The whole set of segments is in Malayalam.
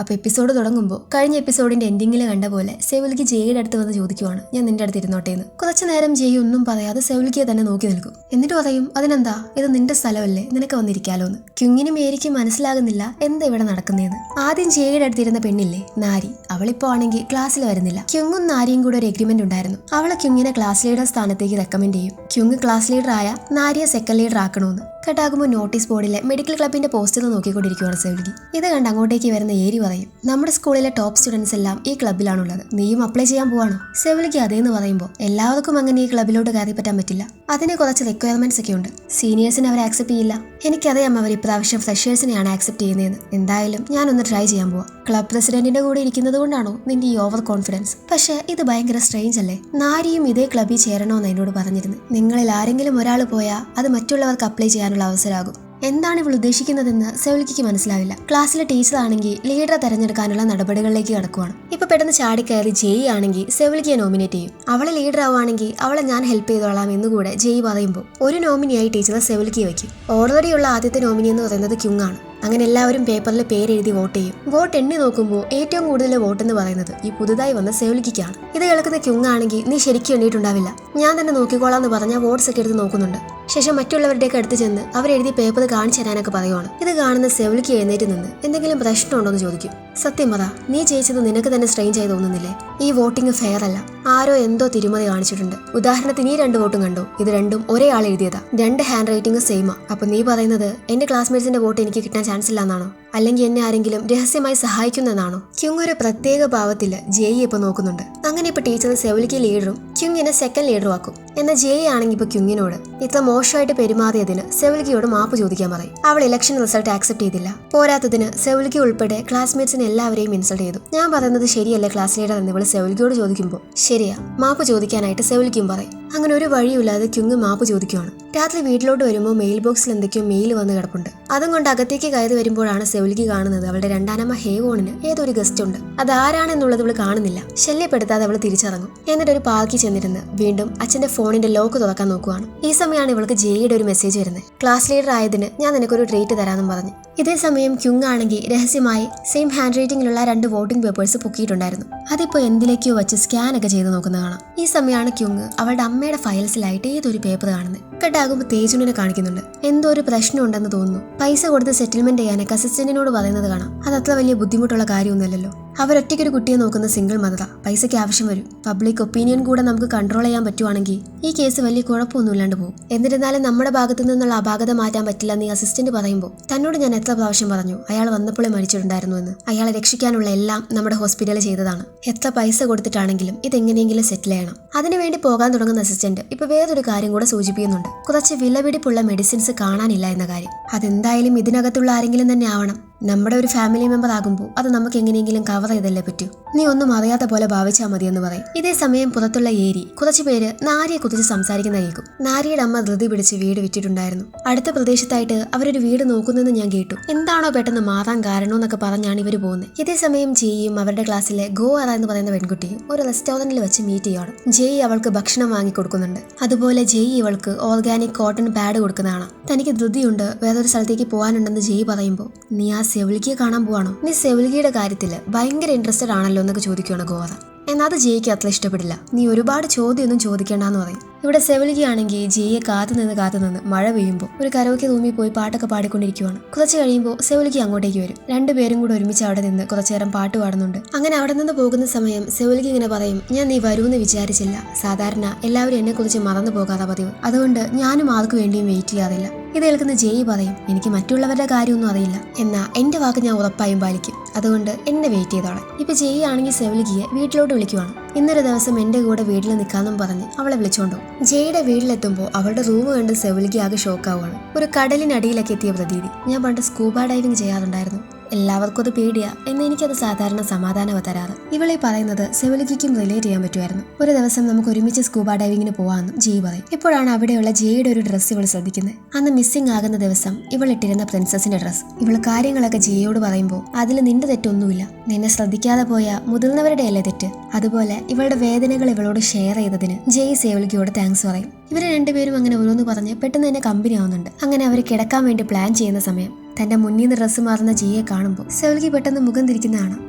അപ്പോൾ എപ്പിസോഡ് തുടങ്ങുമ്പോൾ കഴിഞ്ഞ എപ്പിസോഡിന്റെ എൻഡിങ്ങിൽ കണ്ട പോലെ സെവുൽക്ക് ജെയുടെ അടുത്ത് വന്ന് ചോദിക്കുവാണ്, ഞാൻ നിന്റെ അടുത്ത് ഇരുന്നോട്ടേന്ന്. കുറച്ചു നേരം ജെയ് ഒന്നും പറയാതെ സെവുൽക്കിയെ തന്നെ നോക്കി നിൽക്കും. എന്നിട്ട് പറയും, അതിനെന്താ, ഇത് നിന്റെ സ്ഥലമല്ലേ, നിനക്ക് വന്നിരിക്കാലോന്ന്. ക്യുങ്ങിനും ഏരിക്കും മനസ്സിലാകുന്നില്ല എന്താ ഇവിടെ നടക്കുന്നതെന്ന്. ആദ്യം ജെയുടെ അടുത്തിരുന്ന പെണ്ണില്ലേ നാരി, അവളിപ്പോ ആണെങ്കിൽ ക്ലാസ്സിൽ വരുന്നില്ല. ക്യുങ്ങും നാരിയും കൂടെ ഒരു എഗ്രിമെന്റ് ഉണ്ടായിരുന്നു. അവളെ ക്യുങ്ങിനെ ക്ലാസ് ലീഡർ സ്ഥാനത്തേക്ക് റെക്കമെൻഡ് ചെയ്യും. ക്യുങ് ക്ലാസ് ലീഡർ ആയ നാരിയെ സെക്കൻഡ് ലീഡർ ആക്കണമെന്ന്. കട്ടാകുമ്പോൾ നോട്ടീസ് ബോർഡിലെ മെഡിക്കൽ ക്ലബിന്റെ പോസ്റ്റർ നോക്കിക്കൊണ്ടിരിക്കുകയാണ് സെവുൽക്കി. ഇത് കണ്ട് അങ്ങോട്ടേക്ക് വരുന്ന ഏരി പറയും, നമ്മുടെ സ്കൂളിലെ ടോപ്പ് സ്റ്റുഡൻസ് എല്ലാം ഈ ക്ലബിലാണുള്ളത്, നീയും അപ്ലൈ ചെയ്യാൻ പോവാണോ? സെവുൽക്കി അതേന്ന് പറയുമ്പോൾ എല്ലാവർക്കും അങ്ങനെ ഈ ക്ലബിലോട്ട് കയറി പറ്റാൻ പറ്റില്ല, അതിന് കുറച്ച് റിക്വയർമെന്റ്സ് ഒക്കെ ഉണ്ട്. സീനിയേഴ്സിനെ അവർ ആക്സെപ്റ്റ് ചെയ്യില്ല. എനിക്കറിയാം അവർ ഇപ്രാവശ്യം ഫ്രഷേഴ്സിനെയാണ് ആക്സെപ്റ്റ് ചെയ്യുന്നതെന്ന്. എന്തായാലും ഞാനൊന്ന് ട്രൈ ചെയ്യാൻ പോവാം. ക്ലബ് പ്രസിഡന്റിന്റെ കൂടെ ഇരിക്കുന്നത് കൊണ്ടാണോ നിന്റെ ഈ ഓവർ കോൺഫിഡൻസ്? പക്ഷേ ഇത് ഭയങ്കര സ്ട്രേഞ്ച് അല്ലേ? നാരിയും ഇതേ ക്ലബിൽ ചേരണമെന്ന് എന്നോട് പറഞ്ഞിരുന്നു. നിങ്ങളിൽ ആരെങ്കിലും ഒരാൾ പോയാൽ അത് മറ്റുള്ളവർക്ക് അപ്ലൈ ചെയ്യാനുള്ള അവസരമാകും. എന്താണ് ഇവൾ ഉദ്ദേശിക്കുന്നതെന്ന് സെവുൽക്കിക്ക് മനസ്സിലാവില്ല. ക്ലാസ്സിലെ ടീച്ചർ ആണെങ്കിൽ ലീഡറെ തെരഞ്ഞെടുക്കാനുള്ള നടപടികളിലേക്ക് കടക്കുവാണ്. ഇപ്പൊ പെട്ടെന്ന് ചാടിക്കയറി ജെയ് ആണെങ്കിൽ സെവുൽക്കിയെ നോമിനേറ്റ് ചെയ്യും. അവളെ ലീഡർ ആവുകയാണെങ്കിൽ അവളെ ഞാൻ ഹെൽപ്പ് ചെയ്തോളാം എന്നുകൂടെ ജെയ് പറയുമ്പോൾ ഒരു നോമിനിയായി ടീച്ചർ സെവുൽക്കിയെ വയ്ക്കും. ഓൾറെഡിയുള്ള ആദ്യത്തെ നോമിനി എന്ന് പറയുന്നത് ക്യുങ് ആണ്. അങ്ങനെ എല്ലാവരും പേപ്പറിൽ പേരെഴുതി വോട്ട് ചെയ്യും. വോട്ട് എണ്ണി നോക്കുമ്പോൾ ഏറ്റവും കൂടുതൽ വോട്ട് എന്ന് പറയുന്നത് ഈ പുതുതായി വന്ന സെവുൽക്കിക്കാണ്. ഇത് കേൾക്കുന്ന ക്യുങ് ആണെങ്കിൽ നീ ശരിക്കും എണ്ണിയിട്ടുണ്ടാവില്ല, ഞാൻ തന്നെ നോക്കിക്കോളാം എന്ന് പറഞ്ഞാൽ വോട്ട്സ് ഒക്കെ എടുത്ത് നോക്കുന്നുണ്ട്. ശേഷം മറ്റുള്ളവരുടെയൊക്കെ അടുത്ത് ചെന്ന് അവരെഴുതിയ പേപ്പർ കാണിച്ചു തരാനൊക്കെ പറയുവാണ്. ഇത് കാണുന്ന സെവുൽക്കി എഴുന്നേറ്റ് നിന്ന് എന്തെങ്കിലും പ്രശ്നമുണ്ടോ എന്ന് ചോദിക്കും. സത്യം പറ, നീ ജയിച്ചത് നിനക്ക് തന്നെ സ്ട്രെയിഞ്ച് ആയി തോന്നുന്നില്ലേ? ഈ വോട്ടിംഗ് ഫെയർ അല്ല, ആരോ എന്തോ തിരുമതി കാണിച്ചിട്ടുണ്ട്. ഉദാഹരണത്തിന് ഈ 2 വോട്ടും കണ്ടോ? ഇത് രണ്ടും ഒരേ ആൾ എഴുതിയതാ, 2 ഹാൻഡ് റൈറ്റിംഗ് സെയിമാ. അപ്പൊ നീ പറയുന്നത് എന്റെ ക്ലാസ്മേറ്റ്സിന്റെ വോട്ട് എനിക്ക് കിട്ടാൻ ചാൻസ് ഇല്ല എന്നാണോ? അല്ലെങ്കിൽ എന്നെ ആരെങ്കിലും രഹസ്യമായി സഹായിക്കുന്നതെന്നാണോ? ക്യുങ് ഒരു പ്രത്യേക ഭാവത്തില് ജെയ് ഇപ്പൊ നോക്കുന്നുണ്ട്. അങ്ങനെ ഇപ്പൊ ടീച്ചർ സെവുൽക്കി ലീഡറും ക്യുങ്ങിനെ സെക്കൻഡ് ലീഡറും ആക്കും. എന്നാൽ ജെയ് ആണെങ്കിൽ ഇപ്പൊ ക്യുങ്ങിനോട് ഇത്ര മോശമായിട്ട് പെരുമാറിയതിന് സെവുൽക്കിയോട് മാപ്പ് ചോദിക്കാൻ പറയും. അവൾ ഇലക്ഷൻ റിസൾട്ട് ആക്സെപ്റ്റ് ചെയ്തില്ല. പോരാത്തതിന് സെവുൽക്കി ഉൾപ്പെടെ ക്ലാസ്മേറ്റ്സിനെ എല്ലാവരെയും ഇൻസൾട്ട് ചെയ്തു. ഞാൻ പറയുന്നത് ശരിയല്ലേ ക്ലാസ് ലീഡർ എന്ന് ഇവൾ സെവുൽക്കിയോട് ചോദിക്കുമ്പോൾ ശരിയാ, മാപ്പ് ചോദിക്കാനായിട്ട് സെവുൽക്കിയും പറയും. അങ്ങനെ ഒരു വഴിയില്ലാതെ ക്യുങ് മാപ്പ് ചോദിക്കുവാണ്. രാത്രി വീട്ടിലോട്ട് വരുമ്പോൾ മെയിൽ ബോക്സിൽ എന്തൊക്കെയോ മെയിൽ വന്ന് കിടപ്പുണ്ട്. അതും കൊണ്ട് അകത്തേക്ക് കയറി വരുമ്പോഴാണ് സെവുൽക്കി കാണുന്നത് അവളുടെ രണ്ടാനമ്മ ഹേവോണിന് ഏതൊരു ഗസ്റ്റ് ഉണ്ട്. അതാരാണെന്നുള്ളത് ഇവള് കാണുന്നില്ല. ശല്യപ്പെടുത്താതെ അവൾ തിരിച്ചിറങ്ങും. എന്നിട്ട് ഒരു പാർക്കിൽ ചെന്നിരുന്ന് വീണ്ടും അച്ഛന്റെ ഫോണിന്റെ ലോക്ക് തുറക്കാൻ നോക്കുവാണ്. ഈ സമയമാണ് ഇവൾക്ക് ജെയുടെ ഒരു മെസ്സേജ് വരുന്നത്. ക്ലാസ് ലീഡർ ആയതിന് ഞാൻ നിനക്കൊരു ട്രീറ്റ് തരാമെന്നും പറഞ്ഞു. ഇതേ സമയം ക്യുങ് ആണെങ്കിൽ രഹസ്യമായി സെയിം ഹാൻഡ് റൈറ്റിംഗിലുള്ള 2 വോട്ടിംഗ് പേപ്പേഴ്സ് പൊക്കിയിട്ടുണ്ടായിരുന്നു. അതിപ്പോ എന്തിലേക്കോ വെച്ച് സ്കാൻ ഒക്കെ ചെയ്ത് നോക്കുന്ന കാണാം. ഈ സമയമാണ് ക്യുങ് അവളുടെ അമ്മയുടെ ഫയൽസിലായിട്ട് ഏതൊരു പേപ്പർ കാണുന്നത്. കട്ടാകുമ്പോൾ തേജുനെ കാണിക്കുന്നുണ്ട്. എന്തോ ഒരു പ്രശ്നം ഉണ്ടെന്ന് തോന്നുന്നു. പൈസ കൊടുത്ത് സെറ്റിൽമെന്റ് ചെയ്യാനൊക്കെ അസിസ്റ്റന്റിനോട് പറയുന്നത് കാണാം. അതത്ര വലിയ ബുദ്ധിമുട്ടുള്ള കാര്യമൊന്നുമല്ലല്ലോ. അവരൊറ്റയ്ക്കൊരു കുട്ടിയെ നോക്കുന്ന സിംഗിൾ മദറാ. പൈസയ്ക്ക് ആവശ്യം വരും. പബ്ലിക് ഒപ്പീനിയൻ കൂടെ നമുക്ക് കൺട്രോൾ ചെയ്യാൻ പറ്റുവാണെങ്കിൽ ഈ കേസ് വലിയ കുഴപ്പമൊന്നും ഇല്ലാണ്ട് പോകും. എന്നിരുന്നാലും നമ്മുടെ ഭാഗത്തു നിന്നുള്ള അപാകത മാറ്റാൻ പറ്റില്ല എന്ന് അസിസ്റ്റന്റ് പറയുമ്പോൾ തന്നോട് ഞാൻ എത്ര പ്രാവശ്യം പറഞ്ഞു അയാൾ വന്നപ്പോഴേ മരിച്ചിട്ടുണ്ടായിരുന്നു എന്ന്. അയാളെ രക്ഷിക്കാനുള്ള എല്ലാം നമ്മുടെ ഹോസ്പിറ്റലിൽ ചെയ്തതാണ്. എത്ര പൈസ കൊടുത്തിട്ടാണെങ്കിലും ഇതെങ്ങനെയെങ്കിലും സെറ്റിൽ ചെയ്യണം. അതിനുവേണ്ടി പോകാൻ തുടങ്ങുന്ന അസിസ്റ്റന്റ് ഇപ്പൊ വേറൊരു കാര്യം കൂടെ സൂചിപ്പിക്കുന്നുണ്ട്. കുറച്ച് വിലപിടിപ്പുള്ള മെഡിസിൻസ് കാണാനില്ല എന്ന കാര്യം. അതെന്തായാലും ഇതിനകത്തുള്ള ആരെങ്കിലും തന്നെ ആവണം. നമ്മുടെ ഒരു ഫാമിലി മെമ്പർ ആകുമ്പോൾ അത് നമുക്ക് എങ്ങനെയെങ്കിലും കവർ ചെയ്തല്ലേ പറ്റൂ. നീ ഒന്നും അറിയാത്ത പോലെ ഭാവിച്ചാൽ മതി എന്ന് പറയും. ഇതേ സമയം പുറത്തുള്ള ഏരി കുറച്ചു പേര് നാരിയെ കുറിച്ച് സംസാരിക്കുന്ന കേൾക്കും. നാരിയുടെ അമ്മ ധൃതി പിടിച്ച് വീട് വിറ്റിട്ടുണ്ടായിരുന്നു. അടുത്ത പ്രദേശത്തായിട്ട് അവരൊരു വീട് നോക്കുന്നെന്ന് ഞാൻ കേട്ടു. എന്താണോ പെട്ടെന്ന് മാറാൻ കാരണമെന്നൊക്കെ പറഞ്ഞാണ് ഇവർ പോകുന്നത്. ഇതേ സമയം ജെയ്യും അവരുടെ ക്ലാസ്സിലെ ഗോ അറ എന്ന് പറയുന്ന പെൺകുട്ടിയും ഒരു റെസ്റ്റോറന്റിൽ വെച്ച് മീറ്റ് ചെയ്യാണ്. ജെയ് അവൾക്ക് ഭക്ഷണം വാങ്ങി കൊടുക്കുന്നുണ്ട്. അതുപോലെ ജെയ് ഇവൾക്ക് ഓർഗാനിക് കോട്ടൺ പാഡ് കൊടുക്കുന്നതാണ്. തനിക്ക് ധൃതിയുണ്ട്, വേറൊരു സ്ഥലത്തേക്ക് പോകാനുണ്ടെന്ന് ജെയ് പറയുമ്പോൾ നീ ആ സെവുൽക്കിയെ കാണാൻ പോവാണോ? നീ സെവുൽക്കിയുടെ കാര്യത്തില് ഭയങ്കര ഇൻട്രസ്റ്റഡ് ആണല്ലോ എന്നൊക്കെ ചോദിക്കുകയാണ് ഗോറ. എന്നാൽ അത് ജെയ്ക്ക് അത്ര ഇഷ്ടപ്പെടില്ല. നീ ഒരുപാട് ചോദ്യമൊന്നും ചോദിക്കേണ്ടെന്ന് പറയും. ഇവിടെ സെവുൽക്കി ആണെങ്കിൽ ജെയ്യെ കാത്തുനിന്ന് മഴ പെയ്യുമ്പോൾ ഒരു കരോക്കെ റൂമിൽ പോയി പാട്ടൊക്കെ പാടിക്കൊണ്ടിരിക്കുവാണ്. കുറച്ച് കഴിയുമ്പോൾ സെവുൽക്കി അങ്ങോട്ടേക്ക് വരും. 2 പേരും കൂടെ ഒരുമിച്ച് അവിടെ നിന്ന് കുറച്ചു നേരം പാട്ട് പാടുന്നുണ്ട്. അങ്ങനെ അവിടെ നിന്ന് പോകുന്ന സമയം സെവുൽക്കി ഇങ്ങനെ പറയും, ഞാൻ നീ വരുമെന്ന് വിചാരിച്ചില്ല. സാധാരണ എല്ലാവരും എന്നെ കുറിച്ച് മറന്നു പോകാതെ പതിവ്, അതുകൊണ്ട് ഞാനും ആർക്കു വേണ്ടിയും വെയിറ്റ് ചെയ്യാറില്ല. ഇത് കേൾക്കുന്ന ജെയ് പറയും, എനിക്ക് മറ്റുള്ളവരുടെ കാര്യമൊന്നും അറിയില്ല, എന്നാ എന്റെ വാക്ക് ഞാൻ ഉറപ്പായും പാലിക്കും, അതുകൊണ്ട് എന്നെ വെയിറ്റ് ചെയ്തോളെ. ഇപ്പൊ ജെയ് ആണെങ്കിൽ സെവുൽക്കിയെ വീട്ടിലോട്ട് വിളിക്കുവാണ്. ഇന്നൊരു ദിവസം എന്റെ കൂടെ വീട്ടിൽ നിൽക്കാമെന്നും പറഞ്ഞ് അവളെ വിളിച്ചോണ്ടോ. ജെയുടെ വീട്ടിലെത്തുമ്പോൾ അവളുടെ റൂം കണ്ട് സെവുൽക്കി ആകെ ഷോക്കാവുകയാണ്. ഒരു കടലിനടിയിലൊക്കെ എത്തിയ പ്രതീതി. ഞാൻ പണ്ട് സ്കൂബ ഡൈവിംഗ് ചെയ്യാറുണ്ടായിരുന്നു. എല്ലാവർക്കും അത് പേടിയാ, എന്ന് എനിക്കത് സാധാരണ സമാധാനമാണ് തരാറ്. ഇവളെ പറയുന്നത് സെവുൽക്കിക്കും റിലേറ്റ് ചെയ്യാൻ പറ്റുമായിരുന്നു. ഒരു ദിവസം നമുക്ക് ഒരുമിച്ച് സ്കൂബ ഡൈവിങ്ങിന് പോവാമെന്ന് ജെയ് പറയും. ഇപ്പോഴാണ് അവിടെയുള്ള ജെയുടെ ഒരു ഡ്രസ്സ് ഇവൾ ശ്രദ്ധിക്കുന്നത്. അന്ന് മിസ്സിംഗ് ആകുന്ന ദിവസം ഇവൾ ഇട്ടിരുന്ന പ്രിൻസസിന്റെ ഡ്രസ്സ്. ഇവൾ കാര്യങ്ങളൊക്കെ ജെയോട് പറയുമ്പോൾ അതിൽ നിന്റെ തെറ്റൊന്നുമില്ല, നിന്നെ ശ്രദ്ധിക്കാതെ പോയ മുതിർന്നവരുടെ അല്ലേ തെറ്റ്. അതുപോലെ ഇവളുടെ വേദനകൾ ഇവളോട് ഷെയർ ചെയ്തതിന് ജെയ് സെവുൽക്കിയോട് താങ്ക്സ് പറയും. ഇവര് 2 പേരും അങ്ങനെ ഓരോന്ന് പറഞ്ഞ് പെട്ടെന്ന് തന്നെ കമ്പനി ആവുന്നുണ്ട്. അങ്ങനെ അവർ കിടക്കാൻ വേണ്ടി പ്ലാൻ ചെയ്യുന്ന സമയം തന്റെ മുന്നിൽ നിന്ന് ഡ്രസ്സ് മാറുന്ന ജയ്യെ കാണുമ്പോൾ സെവൽക്ക് പെട്ടെന്ന് മുഖം തിരിക്കുന്നതാണ്.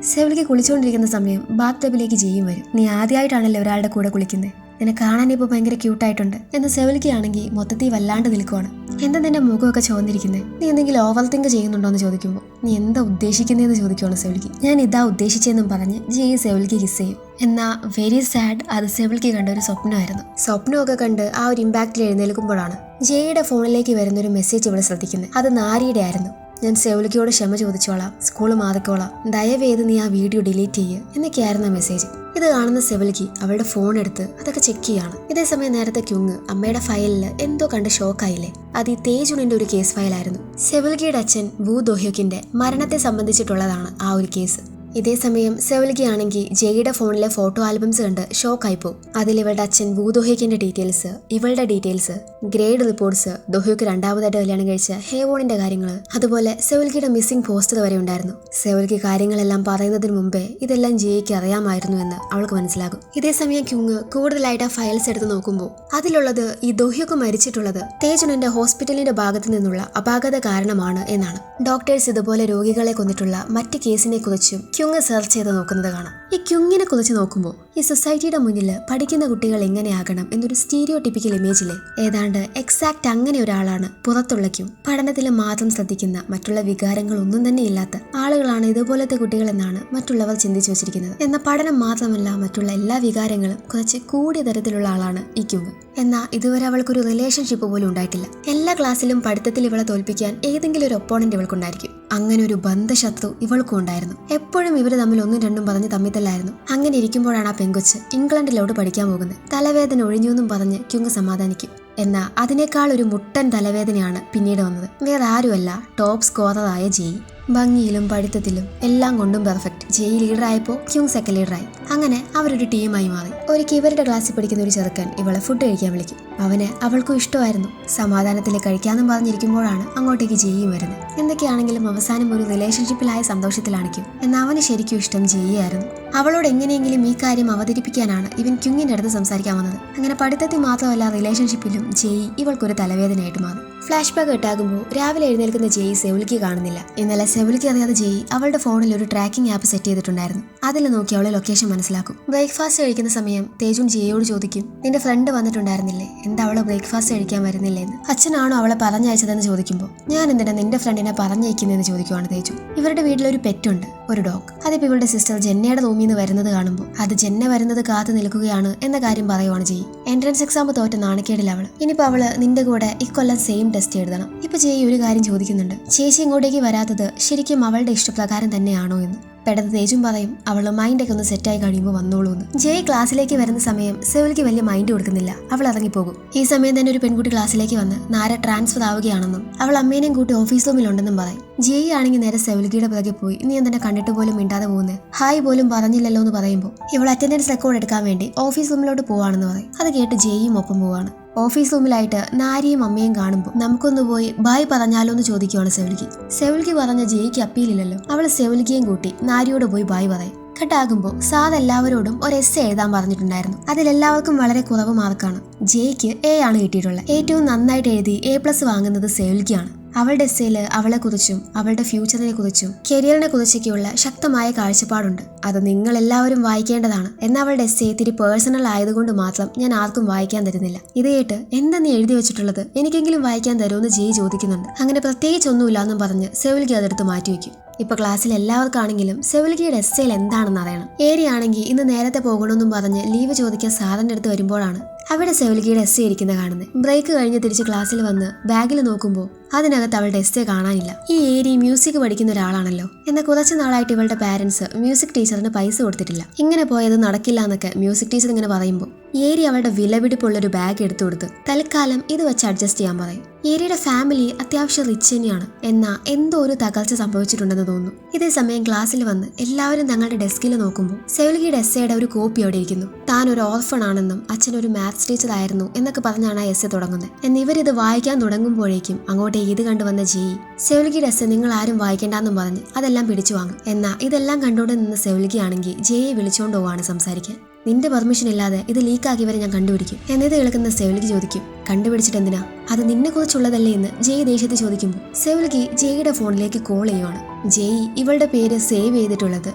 സെവൽക്ക് കുളിച്ചുകൊണ്ടിരിക്കുന്ന സമയം ബാത്ത് ടബിലേക്ക് ജയ്യും വരും. നീ ആദ്യമായിട്ടാണല്ലോ ഒരാളുടെ കൂടെ കുളിക്കുന്നത്, നിന്നെ കാണാൻ ഇപ്പോൾ ഭയങ്കര ക്യൂട്ടായിട്ടുണ്ട് എന്ന് സെവൽക്ക് ആണെങ്കിൽ മൊത്തത്തിൽ വല്ലാണ്ട് നിൽക്കുവാണ്. എന്താ നിന്റെ മുഖമൊക്കെ ചോദിച്ചിരിക്കുന്നത്, നീ എന്തെങ്കിലും ഓവർ തിങ്ക് ചെയ്യുന്നുണ്ടോ എന്ന് ചോദിക്കുമ്പോൾ നീ എന്താ ഉദ്ദേശിക്കുന്നതെന്ന് ചോദിക്കുവാണ് സെവൽക്ക്. ഞാൻ ഇതാ ഉദ്ദേശിച്ചെന്നും പറഞ്ഞ് ജയ് സെവൽക്ക് കിസ് ചെയ്യും. എന്നാൽ വെരി സാഡ്, അത് സെവൽക്ക് കണ്ട ഒരു സ്വപ്നമായിരുന്നു. സ്വപ്നമൊക്കെ കണ്ട് ആ ഒരു ഇമ്പാക്റ്റിൽ എഴുന്നേൽക്കുമ്പോഴാണ് ജയുടെ ഫോണിലേക്ക് വരുന്നൊരു മെസ്സേജ് ഇവിടെ ശ്രദ്ധിക്കുന്നത്. അത് നാരിയുടെ ആയിരുന്നു. ഞാൻ സെവൽക്കയോട് ക്ഷമ ചോദിച്ചോളാം, സ്കൂൾ മാറിക്കോളാം, ദയവേത് നീ ആ വീഡിയോ ഡിലീറ്റ് ചെയ്യുക എന്നൊക്കെയായിരുന്നു മെസ്സേജ്. ഇത് കാണുന്ന സെവൽക്ക് അവളുടെ ഫോൺ എടുത്ത് അതൊക്കെ ചെക്ക് ചെയ്യാണ്. ഇതേസമയം നേരത്തെ ക്യുങ് അമ്മയുടെ ഫയലിൽ എന്തോ കണ്ട് ഷോക്കായില്ലേ, അത് ഈ തേജുണിന്റെ ഒരു കേസ് ഫയലായിരുന്നു. സെവൽക്കിയുടെ അച്ഛൻ വൂ ദോഹ്യോക്കിന്റെ മരണത്തെ സംബന്ധിച്ചിട്ടുള്ളതാണ് ആ ഒരു കേസ്. ഇതേസമയം സെവൽക്ക് ആണെങ്കിൽ ജയുടെ ഫോണിലെ ഫോട്ടോ ആൽബംസ് കണ്ട് ഷോക്കായിപ്പോ. അതിൽ ഇവളുടെ അച്ഛൻ വൂ ദോഹ്യോക്കിന്റെ ഡീറ്റെയിൽസ്, ഇവളുടെ ഡീറ്റെയിൽസ്, ഗ്രേഡ് റിപ്പോർട്ട്സ്, ദോഹ്യോക്ക് രണ്ടാമതായിട്ട് കല്യാണം കഴിച്ച ഹേവോണിന്റെ കാര്യങ്ങൾ, അതുപോലെ സെവൽക്കിയുടെ മിസ്സിംഗ് പോസ്റ്റർ വരെ ഉണ്ടായിരുന്നു. സെവൽക്ക് കാര്യങ്ങളെല്ലാം പറയുന്നതിന് മുമ്പേ ഇതെല്ലാം ജയ്ക്ക് അറിയാമായിരുന്നു എന്ന് അവൾക്ക് മനസ്സിലാകും. ഇതേസമയം ക്യുങ് കൂടുതലായിട്ട് ആ ഫയൽസ് എടുത്ത് നോക്കുമ്പോൾ അതിലുള്ളത് ഈ ദോഹ്യോക്ക് മരിച്ചിട്ടുള്ളത് തേജുണിന്റെ ഹോസ്പിറ്റലിന്റെ ഭാഗത്തു നിന്നുള്ള അപാകത കാരണമാണ് എന്നാണ്. ഡോക്ടേഴ്സ് ഇതുപോലെ രോഗികളെ കൊന്നിട്ടുള്ള മറ്റ് കേസിനെ കുറിച്ചും ക്യുങ് സെർച്ച് ചെയ്ത് നോക്കുന്നത് കാണാം. ഈ ക്യുങ്ങിനെ കുറിച്ച് നോക്കുമ്പോൾ ഈ സൊസൈറ്റിയുടെ മുന്നിൽ പഠിക്കുന്ന കുട്ടികൾ എങ്ങനെയാകണം എന്നൊരു സ്റ്റീരിയോ ടിപ്പിക്കൽ ഇമേജിലെ ഏതാണ്ട് എക്സാക്ട് അങ്ങനെ ഒരാളാണ് പുറത്തുള്ള ക്യുങ്. പഠനത്തിൽ മാത്രം ശ്രദ്ധിക്കുന്ന, മറ്റുള്ള വികാരങ്ങൾ ഒന്നും തന്നെ ഇല്ലാത്ത ആളുകളാണ് ഇതുപോലത്തെ കുട്ടികൾ എന്നാണ് മറ്റുള്ളവർ ചിന്തിച്ചു വെച്ചിരിക്കുന്നത്. എന്നാൽ പഠനം മാത്രമല്ല, മറ്റുള്ള എല്ലാ വികാരങ്ങളും കുറച്ച് കൂടിയ തരത്തിലുള്ള ആളാണ് ഈ ക്യുങ്. എന്നാൽ ഇതുവരെ അവൾക്കൊരു റിലേഷൻഷിപ്പ് പോലും ഉണ്ടായിട്ടില്ല. എല്ലാ ക്ലാസ്സിലും പഠിത്തത്തിൽ ഇവളെ തോൽപ്പിക്കാൻ ഏതെങ്കിലും ഒരു ഒപ്പോണന്റ് ഇവൾക്കുണ്ടായിരിക്കും. അങ്ങനെ ഒരു ബന്ധശത്രു ഇവൾക്കും ഉണ്ടായിരുന്നു. എപ്പോഴും ഇവര് തമ്മിൽ ഒന്നും രണ്ടും പറഞ്ഞ് തമ്മിത്തല്ലായിരുന്നു. അങ്ങനെ ഇരിക്കുമ്പോഴാണ് ആ പെങ്കൊച്ച് ഇംഗ്ലണ്ടിലോട്ട് പഠിക്കാൻ പോകുന്നത്. തലവേദന ഒഴിഞ്ഞു എന്നും പറഞ്ഞ് ക്യുങ് സമാധാനിക്കും. എന്നാൽ അതിനേക്കാൾ ഒരു മുട്ടൻ തലവേദനയാണ് പിന്നീട് വന്നത്. വേറെ ആരുമല്ല, ടോപ്പ് സ്കോററായ ജയ്. ഭംഗിയിലും പഠിത്തത്തിലും എല്ലാം കൊണ്ടും പെർഫെക്റ്റ്. ജയ് ലീഡറായപ്പോൾ ക്യുങ് സെക്കൻഡ് ലീഡറായി. അങ്ങനെ അവരൊരു ടീമായി മാറി. ഒരിക്കൽ ഇവരുടെ ക്ലാസ്സിൽ പഠിക്കുന്ന ഒരു ചെറുക്കൻ ഇവളെ ഫുഡ് കഴിക്കാൻ വിളിക്കും. അവന് അവൾക്കും ഇഷ്ടമായിരുന്നു. സമാധാനത്തിൽ കഴിക്കാമെന്നും പറഞ്ഞിരിക്കുമ്പോഴാണ് അങ്ങോട്ടേക്ക് ജയ്യും വരുന്നത്. എന്തൊക്കെയാണെങ്കിലും അവസാനം ഒരു റിലേഷൻഷിപ്പിലായ സന്തോഷത്തിലാണിക്കും. എന്നാൽ അവന് ശരിക്കും ഇഷ്ടം ജയ്യായിരുന്നു. അവളോട് എങ്ങനെയെങ്കിലും ഈ കാര്യം അവതരിപ്പിക്കാനാണ് ഇവൻ ക്യുങ്ങിന്റെ അടുത്ത് സംസാരിക്കാൻ വന്നത്. അങ്ങനെ പഠിത്തത്തിൽ മാത്രമല്ല, റിലേഷൻഷിപ്പിലും ജയ് ഇവൾക്കൊരു തലവേദനയായിട്ട് മാറി. ഫ്ലാഷ് ബാക്ക് ഇട്ടാകുമ്പോൾ രാവിലെ എഴുന്നേൽക്കുന്ന ജയ് സെവൽക്ക് കാണുന്നില്ല. ഇന്നലെ സെവൽക്ക് അറിയാതെ ജയ് അവളുടെ ഫോണിൽ ഒരു ട്രാക്കിംഗ് ആപ്പ് സെറ്റ് ചെയ്തിട്ടുണ്ടായിരുന്നു. അതിൽ നോക്കി അവളെ ലൊക്കേഷൻ മനസ്സിലാക്കും. ബ്രേക്ക്ഫാസ്റ്റ് കഴിക്കുന്ന സമയം തേജുൻ ജയോട് ചോദിക്കും, നിന്റെ ഫ്രണ്ട് വന്നിട്ടുണ്ടായിരുന്നില്ലേ, എന്താ അവളെ ബ്രേക്ക്ഫാസ്റ്റ് കഴിക്കാൻ വരുന്നില്ലേ എന്ന്. അച്ഛനാണോ അവളെ പറഞ്ഞയച്ചതെന്ന് ചോദിക്കുമ്പോൾ ഞാൻ എന്തിനാ നിന്റെ ഫ്രണ്ടിനെ പറഞ്ഞയക്കുന്നതെന്ന് ചോദിക്കുവാണ് തേജു. ഇവരുടെ വീട്ടിലൊരു പെറ്റുണ്ട്, ഒരു ഡോഗ്. അതിപ്പോ ഇവളുടെ സിസ്റ്റർ ജെന്നയുടെ റൂമിൽ നിന്ന് വരുന്നത് കാണുമ്പോൾ അത് ജെന്ന വരുന്നത് കാത്തു നിൽക്കുകയാണ് എന്ന കാര്യം പറയുവാണ് ജയ്. എൻട്രൻസ് എക്സാം തോറ്റ നാണക്കേടിൽ അവള്. ഇനിയിപ്പോ അവള് നിന്റെ കൂടെ ഇക്കൊല്ലം സെയിം ടെസ്റ്റ് എഴുതണം. ഇപ്പൊ ജയ് ഒരു കാര്യം ചോദിക്കുന്നുണ്ട്, ചേച്ചി ഇങ്ങോട്ടേക്ക് വരാത്തത് ശരിക്കും അവളുടെ ഇഷ്ടപ്രകാരം തന്നെയാണോ എന്ന്. പെട്ടെന്ന് തേജും പറയും അവള് മൈൻഡൊക്കെ ഒന്ന് സെറ്റായി കഴിയുമ്പോൾ വന്നോളൂ എന്ന്. ജയ് ക്ലാസ്സിലേക്ക് വരുന്ന സമയം സെവൽക്ക് വലിയ മൈൻഡ് കൊടുക്കുന്നില്ല. അവൾ ഇറങ്ങിപ്പോകും. ഈ സമയം തന്നെ ഒരു പെൺകുട്ടി ക്ലാസ്സിലേക്ക് വന്ന് നാര ട്രാൻസ്ഫർ ആവുകയാണെന്നും അവൾ അമ്മേനെയും കൂട്ടി ഓഫീസ് റൂമിലുണ്ടെന്നും പറയും. ജയ് ആണെങ്കിൽ നേരെ സെവൽക്കിയുടെ പിറകെ പോയി, നീ എന്തിനെ കണ്ടിട്ട് പോലും മിണ്ടാതെ പോകുന്നത്, ഹായ് പോലും പറഞ്ഞില്ലല്ലോ എന്ന് പറയുമ്പോൾ ഇവൾ അറ്റൻഡൻസ് റെക്കോർഡ് എടുക്കാൻ വേണ്ടി ഓഫീസ് റൂമിലോട്ട് പോവാണെന്ന് പറയും. അത് കേട്ട് ജയ്യും ഒപ്പം പോവാണ്. ഓഫീസ് റൂമിലായിട്ട് നാരിയും അമ്മയും കാണുമ്പോൾ നമുക്കൊന്ന് പോയി ബായ് പറഞ്ഞാലോ എന്ന് ചോദിക്കുവാണ് സെവൽക്ക്. സെവൽക്ക് പറഞ്ഞ ജയ്ക്ക് അപ്പീലില്ലല്ലോ. അവൾ സെവൽക്കിയും കൂട്ടി നാരിയോട് പോയി ബായ് പറയും. കട്ടാകുമ്പോൾ സാർ എല്ലാവരോടും ഒരു എസ് എഴുതാൻ പറഞ്ഞിട്ടുണ്ടായിരുന്നു. അതിലെല്ലാവർക്കും വളരെ കുറവ് മാർക്കാണ്. ജയ്ക്ക് എ ആണ് കിട്ടിയിട്ടുള്ളത്. ഏറ്റവും നന്നായിട്ട് എഴുതി A+ വാങ്ങുന്നത് സെവൽക്കാണ്. അവളുടെ എസ്സേയിൽ അവളെക്കുറിച്ചും അവളുടെ ഫ്യൂച്ചറിനെ കുറിച്ചും കരിയറിനെ കുറിച്ചൊക്കെയുള്ള ശക്തമായ കാഴ്ചപ്പാടുണ്ട്. അത് നിങ്ങൾ എല്ലാവരും വായിക്കേണ്ടതാണ്. എന്നാൽ അവളുടെ എസ്സേ ഇത്തിരി പേഴ്സണൽ ആയതുകൊണ്ട് മാത്രം ഞാൻ ആർക്കും വായിക്കാൻ തരുന്നില്ല. ഇത് കേട്ട് എന്താ നീ എഴുതി വെച്ചിട്ടുള്ളത്, എനിക്കെങ്കിലും വായിക്കാൻ തരുമെന്ന് ജയ് ചോദിക്കുന്നുണ്ട്. അങ്ങനെ പ്രത്യേകിച്ചൊന്നുമില്ല എന്നും പറഞ്ഞ് സെവൽക്ക് അതെടുത്ത് മാറ്റിവെക്കും. ഇപ്പൊ ക്ലാസ്സിൽ എല്ലാവർക്കാണെങ്കിലും സെവൽക്കിയുടെ എസ്സേയിൽ എന്താണെന്ന് അറിയണം. ഏരിയാണെങ്കിൽ ഇന്ന് നേരത്തെ പോകണമെന്നും പറഞ്ഞ് ലീവ് ചോദിക്കാൻ സാറിന്റെ അടുത്ത് വരുമ്പോഴാണ് അവിടെ സെവൽക്കിയുടെ എസ്സേ ഇരിക്കുന്ന കാണുന്നത്. ബ്രേക്ക് കഴിഞ്ഞ് തിരിച്ച് ക്ലാസ്സിൽ വന്ന് ബാഗിൽ നോക്കുമ്പോൾ അതിനകത്ത് അവളുടെ എസ്സേ കാണാനില്ല. ഈ ഏരി മ്യൂസിക് പഠിക്കുന്ന ഒരാളാണല്ലോ. എന്നാൽ കുറച്ച് നാളായിട്ട് ഇവളുടെ പാരന്റ്സ് മ്യൂസിക് ടീച്ചറിന് പൈസ കൊടുത്തിട്ടില്ല. ഇങ്ങനെ പോയത് നടക്കില്ല എന്നൊക്കെ മ്യൂസിക് ടീച്ചർ ഇങ്ങനെ പറയുമ്പോൾ ഏരി അവളുടെ വിലപിടിപ്പുള്ളൊരു ബാഗ് എടുത്തു കൊടുത്ത് തൽക്കാലം ഇത് വെച്ച് അഡ്ജസ്റ്റ് ചെയ്യാൻ പറയും. ഏരിയുടെ ഫാമിലി അത്യാവശ്യം റിച്ച് തന്നെയാണ്. എന്നാൽ എന്തോ ഒരു തകർച്ച സംഭവിച്ചിട്ടുണ്ടെന്ന് തോന്നുന്നു. ഇതേ സമയം ക്ലാസ്സിൽ വന്ന് എല്ലാവരും തങ്ങളുടെ ഡെസ്കിൽ നോക്കുമ്പോൾ സെവൽക്കിയുടെ എസ്സേയുടെ ഒരു കോപ്പി അവിടെ ഇരിക്കുന്നു. താൻ ഒരു ഓർഫൺ ആണെന്നും അച്ഛൻ ഒരു മാത്സ് ടീച്ചർ ആയിരുന്നു എന്നൊക്കെ പറഞ്ഞാണ് ആ എസ്സേ തുടങ്ങുന്നത്. എന്നാൽ ഇവരിത് വായിക്കാൻ തുടങ്ങുമ്പോഴേക്കും അങ്ങോട്ടേക്ക് ഇത് കണ്ടുവന്ന ജയ് സെവൽക്കിയുടെ എസ്സേ നിങ്ങൾ ആരും വായിക്കേണ്ടെന്നും പറഞ്ഞ് അതെല്ലാം പിടിച്ചു വാങ്ങും. എന്നാൽ ഇതെല്ലാം കണ്ടുകൊണ്ട് നിന്ന സെവൽക്കി ആണെങ്കിൽ ജയെ വിളിച്ചുകൊണ്ട് പോവാണ് സംസാരിക്കാൻ. നിന്റെ പെർമിഷൻ ഇല്ലാതെ ഇത് ലീക്കാക്കിയവരെ ഞാൻ കണ്ടുപിടിക്കും. എന്നിത് കേൾക്കുന്ന സെവൽഗി ചോദിക്കും, കണ്ടുപിടിച്ചിട്ട് എന്തിനാ? അത് നിന്നെ കുറിച്ചുള്ളതല്ലേ എന്ന് ജയ് ദേഷ്യത്തിൽ ചോദിക്കുമ്പോൾ സെവൽഗി ജയുടെ ഫോണിലേക്ക് കോൾ ചെയ്യുവാണ്. ജയ് ഇവളുടെ പേര് സേവ് ചെയ്തിട്ടുള്ളത്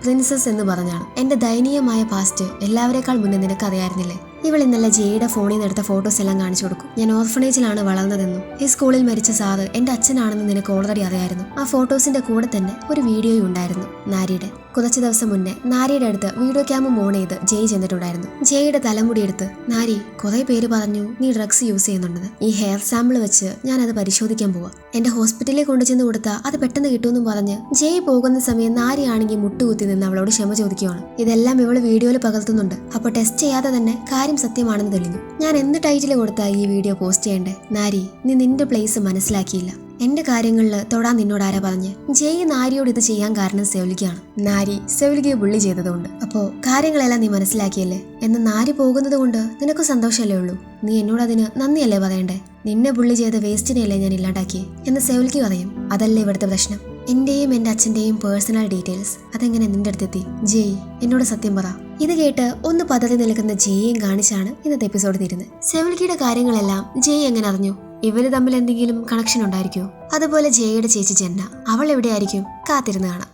പ്രിൻസസ് എന്ന് പറഞ്ഞാണ്. എന്റെ ദയനീയമായ പാസ്റ്റ് എല്ലാവരെക്കാൾ മുന്നേ നിനക്ക് അറിയായിരുന്നില്ലേ? ഇവൾ ഇന്നലെ ജയുടെ ഫോണിൽ നിന്ന് എടുത്ത ഫോട്ടോസ് എല്ലാം കാണിച്ചു കൊടുക്കും. ഞാൻ ഓർഫനേജിലാണ് വളർന്നതെന്നും ഈ സ്കൂളിൽ മരിച്ച സാറ് എന്റെ അച്ഛനാണെന്ന് നിനക്ക് ഓൾറെഡി അറിയായിരുന്നു. ആ ഫോട്ടോസിന്റെ കൂടെ തന്നെ ഒരു വീഡിയോയും ഉണ്ടായിരുന്നു നാരിയുടെ. കുറച്ചു ദിവസം മുന്നേ നാരിയുടെ അടുത്ത് വീഡിയോ ക്യാമും ഓൺ ചെയ്ത് ജയ് ചെന്നിട്ടുണ്ടായിരുന്നു. ജയുടെ തലമുടി എടുത്ത്, നാരി കുറെ പേര് പറഞ്ഞു നീ ഡ്രഗ്സ് യൂസ് ചെയ്യുന്നുണ്ടെന്ന്. ഈ ഹെയർ സാമ്പിൾ വെച്ച് ഞാൻ അത് പരിശോധിക്കാൻ പോവാ. എന്റെ ഹോസ്പിറ്റലിൽ കൊണ്ടുചെന്ന് കൊടുത്താൽ അത് പെട്ടെന്ന് കിട്ടുമെന്നും പറഞ്ഞ് ജയ് പോകുന്ന സമയം നാരി ആണെങ്കിൽ മുട്ടുകുത്തി നിന്ന് അവളോട് ക്ഷമ ചോദിക്കുകയാണ്. ഇതെല്ലാം ഇവള് വീഡിയോയിൽ പകർത്തുന്നുണ്ട്. അപ്പൊ ടെസ്റ്റ് ചെയ്യാതെ തന്നെ കാര്യം സത്യമാണെന്ന് തെളിഞ്ഞു. ഞാൻ എന്ത് ടൈറ്റിൽ കൊടുത്താ ഈ വീഡിയോ പോസ്റ്റ് ചെയ്യണ്ടേ? നാരി, നീ നിന്റെ പ്ലേസ് മനസ്സിലാക്കിയില്ല. എന്റെ കാര്യങ്ങളിൽ തൊടാൻ നിന്നോട് ആരാ പറഞ്ഞ്? ജയ് നാരിയോട് ഇത് ചെയ്യാൻ കാരണം സെവൽഗിയാണ്. നാരി സെവൽഗിയെ ബുള്ളി ചെയ്തതുകൊണ്ട്. അപ്പോ കാര്യങ്ങളെല്ലാം നീ മനസ്സിലാക്കിയല്ലേ? എന്ന് നാരി പോകുന്നത് കൊണ്ട് നിനക്ക് സന്തോഷമല്ലേ ഉള്ളൂ? നീ എന്നോട് അതിന് നന്ദിയല്ലേ പറയണ്ടേ? നിന്നെ ബുള്ളി ചെയ്ത വേസ്റ്റിനെയല്ലേ ഞാൻ ഇല്ലാണ്ടാക്കിയേ എന്ന് സെവൽഗി പറയും. അതല്ലേ ഇവിടുത്തെ പ്രശ്നം. എന്റെയും എന്റെ അച്ഛന്റെയും പേഴ്സണൽ ഡീറ്റെയിൽസ് അതെങ്ങനെ നിന്റെ അടുത്തെത്തി? ജയ്, എന്നോട് സത്യം പറ. ഇത് കേട്ട് ഒന്ന് പതറി നിൽക്കുന്ന ജയ്യും കാണിച്ചാണ് ഇന്നത്തെ എപ്പിസോഡ് തീരുന്നത്. സെവൽഗിയുടെ കാര്യങ്ങളെല്ലാം ജയ് എങ്ങനെ അറിഞ്ഞു? ഇവര് തമ്മിൽ എന്തെങ്കിലും കണക്ഷൻ ഉണ്ടായിരിക്കുമോ? അതുപോലെ ജയയുടെ ചേച്ചി ജന്ന, അവൾ എവിടെയായിരിക്കും? കാത്തിരുന്ന് കാണാം.